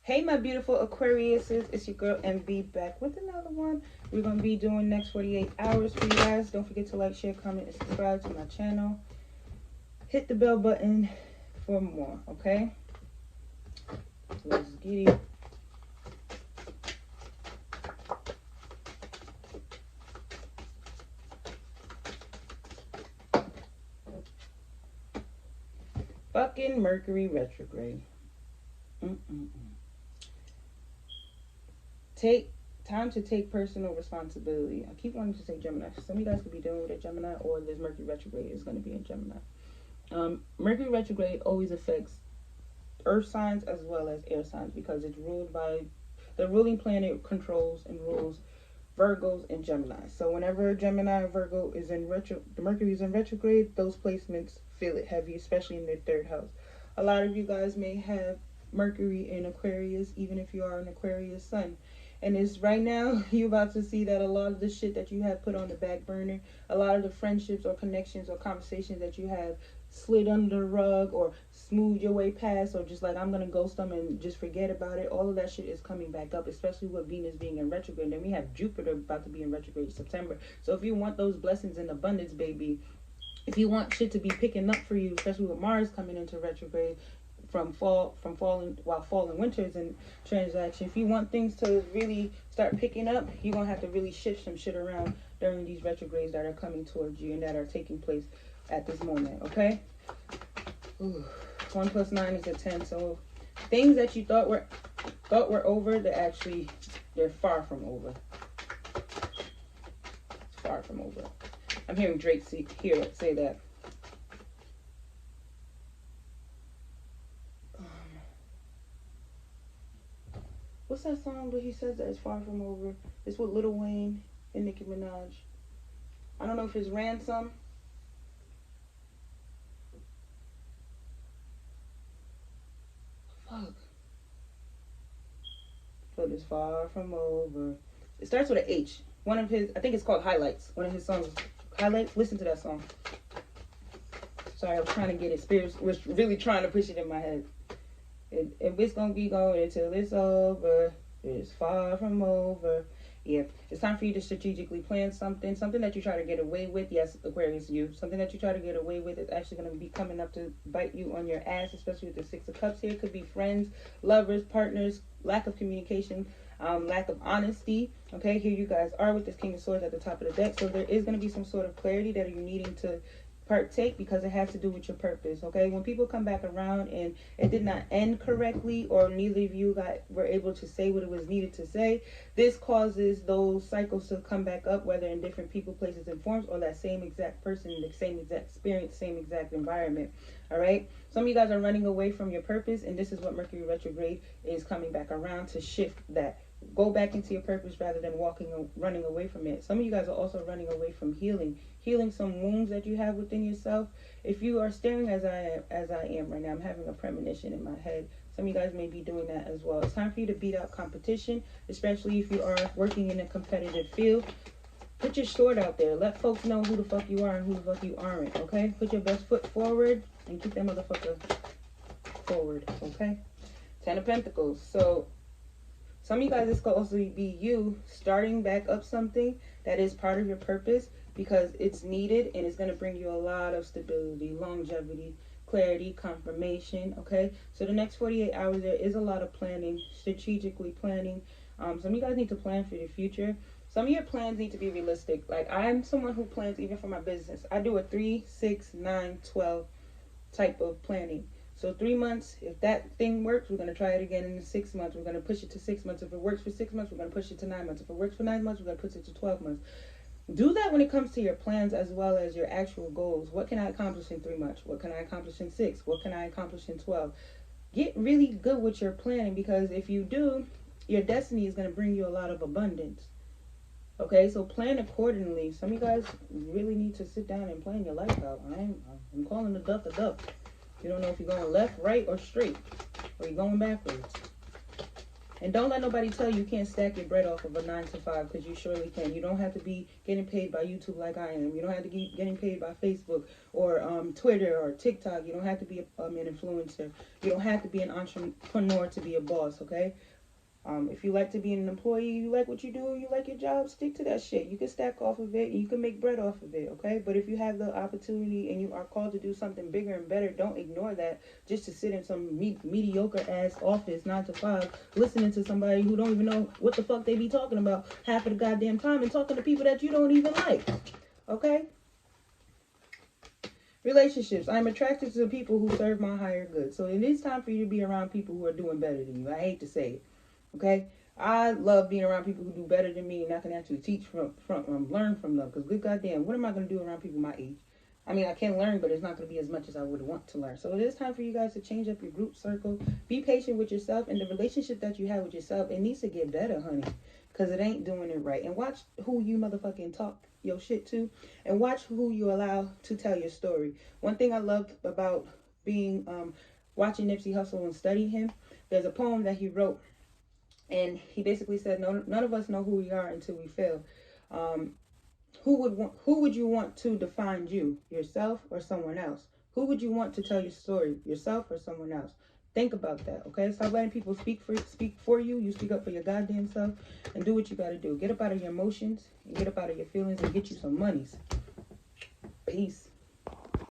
Hey, my beautiful Aquariuses. It's your girl MB back with another one. We're going to be doing next 48 hours for you guys. Don't forget to like, share, comment, and subscribe to my channel. Hit the bell button for more, okay? Let's get it. Fucking Mercury retrograde. Time to take personal responsibility. I keep wanting to say Gemini. Some of you guys could be dealing with a Gemini, or this Mercury retrograde is going to be in Gemini. Mercury retrograde always affects earth signs as well as air signs because it's ruled by the ruling planet controls and rules Virgos and Gemini. So whenever Gemini or Virgo is in the Mercury is in retrograde, those placements feel it heavy, especially in their third house. A lot of you guys may have Mercury in Aquarius, even if you are an Aquarius sun. And it's right now, you're about to see that a lot of the shit that you have put on the back burner, a lot of the friendships or connections or conversations that you have slid under the rug or smooth your way past, or just like, I'm going to ghost them and just forget about it. All of that shit is coming back up, especially with Venus being in retrograde. And then we have Jupiter about to be in retrograde in September. So if you want those blessings in abundance, baby, if you want shit to be picking up for you, especially with Mars coming into retrograde, from fall and winter is in transaction. If you want things to really start picking up, you're gonna have to really shift some shit around during these retrogrades that are coming towards you and that are taking place at this moment. Okay. 1 + 9 is 10. So things that you thought were over, they're far from over. It's far from over. I'm hearing Drake say that. What's that song where he says that it's far from over? It's with Lil Wayne and Nicki Minaj. I don't know if it's Ransom. Fuck. But it's far from over. It starts with an H. One of his, I think it's called Highlights. One of his songs, Highlights. Listen to that song. Sorry, I was trying to get it. Spirit was really trying to push it in my head. If it's going to be going until it's over, it's far from over. Yeah, it's time for you to strategically plan something that you try to get away with. Yes, Aquarius, you. Something that you try to get away with is actually going to be coming up to bite you on your ass, especially with the 6 of Cups here. It could be friends, lovers, partners, lack of communication, lack of honesty. Okay, here you guys are with this King of Swords at the top of the deck. So there is going to be some sort of clarity that you're needing to partake because it has to do with your purpose. Okay, when people come back around and it did not end correctly, or neither of you were able to say what it was needed to say, this causes those cycles to come back up, whether in different people, places, and forms, or that same exact person, the same exact experience, same exact environment. All right, some of you guys are running away from your purpose, and this is what Mercury retrograde is coming back around to shift that. Go back into your purpose rather than running away from it. Some of you guys are also running away from healing some wounds that you have within yourself. If you are staring as I am right now, I'm having a premonition in my head. Some of you guys may be doing that as well. It's time for you to beat out competition, especially if you are working in a competitive field. Put your sword out there. Let folks know who the fuck you are and who the fuck you aren't, okay? Put your best foot forward and keep that motherfucker forward, okay? 10 of Pentacles. So some of you guys, this could also be you starting back up something that is part of your purpose because it's needed, and it's going to bring you a lot of stability, longevity, clarity, confirmation, okay? So the next 48 hours, there is a lot of planning, strategically planning. Some of you guys need to plan for the future. Some of your plans need to be realistic. Like, I'm someone who plans even for my business. I do a 3, 6, 9, 12 type of planning. So 3 months, if that thing works, we're going to try it again in 6 months. We're going to push it to 6 months. If it works for 6 months, we're going to push it to 9 months. If it works for 9 months, we're going to push it to 12 months. Do that when it comes to your plans as well as your actual goals. What can I accomplish in 3 months? What can I accomplish in 6? What can I accomplish in 12? Get really good with your planning, because if you do, your destiny is going to bring you a lot of abundance. Okay, so plan accordingly. Some of you guys really need to sit down and plan your life out. I'm calling the duck a duck. You don't know if you're going left, right, or straight, or you're going backwards. And don't let nobody tell you can't stack your bread off of a 9 to 5, because you surely can. You don't have to be getting paid by YouTube like I am. You don't have to be getting paid by Facebook or Twitter or TikTok. You don't have to be an influencer. You don't have to be an entrepreneur to be a boss, okay? If you like to be an employee, you like what you do, you like your job, stick to that shit. You can stack off of it and you can make bread off of it, okay? But if you have the opportunity and you are called to do something bigger and better, don't ignore that just to sit in some mediocre ass office 9 to 5 listening to somebody who don't even know what the fuck they be talking about half of the goddamn time and talking to people that you don't even like, okay? Relationships. I'm attracted to people who serve my higher good. So it is time for you to be around people who are doing better than you. I hate to say it. Okay, I love being around people who do better than me, and I can actually teach from learn from them. Because good goddamn, what am I going to do around people my age? I mean, I can learn, but it's not going to be as much as I would want to learn. So it is time for you guys to change up your group circle. Be patient with yourself, and the relationship that you have with yourself, it needs to get better, honey, because it ain't doing it right. And watch who you motherfucking talk your shit to, and watch who you allow to tell your story. One thing I loved about being watching Nipsey Hussle and studying him, there's a poem that he wrote. And he basically said, no, none of us know who we are until we fail. Who would you want to define you? Yourself or someone else? Who would you want to tell your story? Yourself or someone else? Think about that, okay? Stop letting people speak for you. You speak up for your goddamn self and do what you got to do. Get up out of your emotions and get up out of your feelings and get you some monies. Peace.